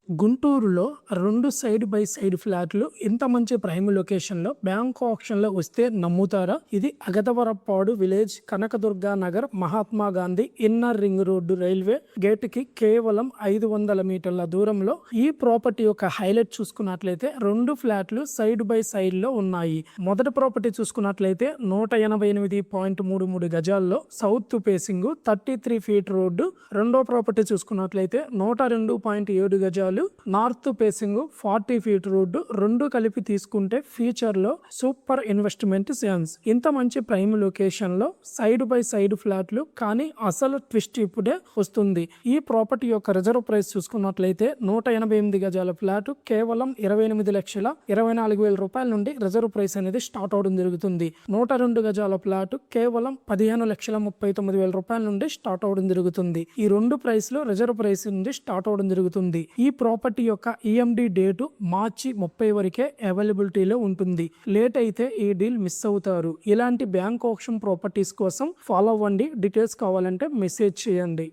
గుంటూరులో 2 side by side ఫ్లాట్లు ఇంత మంచి ప్రైమ్ లొకేషన్‌లో బ్యాంక్ ఆక్షన్‌లో వస్తే నమ్ముతారా? ఇది Agatavarappadu village, Kanakadurga Nagar, Mahatma Gandhi inner ring road railway గేట్‌కి కేవలం 500 మీటర్ల దూరంలో. ఈ ప్రాపర్టీ యొక్క హైలైట్ చూసుకున్నట్లయితే 2 ఫ్లాట్లు సైడ్ బై సైడ్‌లో ఉన్నాయి. మొదటి ప్రాపర్టీ చూసుకున్నట్లయితే 188.33 గజాల్లో సౌత్ ఫేసింగ్ 33 ఫీట్ రోడ్డు. రెండో ప్రాపర్టీ చూసుకున్నట్లయితే 102.7 గజాలు నార్త్ ఫేసింగ్ 40 ఫీట్ రోడ్డు. రెండు కలిపి తీసుకుంటే ఫ్యూచర్ లో సూపర్ ఇన్వెస్ట్మెంట్ ఛాన్స్. ఇంత మంచి ప్రైమ్ లొకేషన్ లో సైడ్ బై సైడ్ ఫ్లాట్లు, కానీ అసలు ట్విస్ట్ ఇప్పుడే వస్తుంది. ఈ ప్రాపర్టీ యొక్క రిజర్వ్ ప్రైస్ చూసుకున్నట్లయితే 188 గజాల ఫ్లాట్ కేవలం 28,24,000 రూపాయల నుండి రిజర్వ్ ప్రైస్ అనేది స్టార్ట్ అవడం జరుగుతుంది. 102 గజాల ఫ్లాట్ కేవలం 15,39,000 రూపాయల నుండి స్టార్ట్ అవడం జరుగుతుంది. ఈ రెండు ప్రైస్ లో రిజర్వ్ ప్రైస్ నుండి స్టార్ట్ అవడం జరుగుతుంది. ఈ ప్రాపర్టీ యొక్క ఈఎండి డేటు మార్చి 30 వరకే అవైలబిలిటీలో ఉంటుంది. లేట్ అయితే ఈ డీల్ మిస్ అవుతారు. ఇలాంటి బ్యాంక్ ఆక్షన్ ప్రాపర్టీస్ కోసం ఫాలో అవ్వండి. డీటెయిల్స్ కావాలంటే మెసేజ్ చేయండి.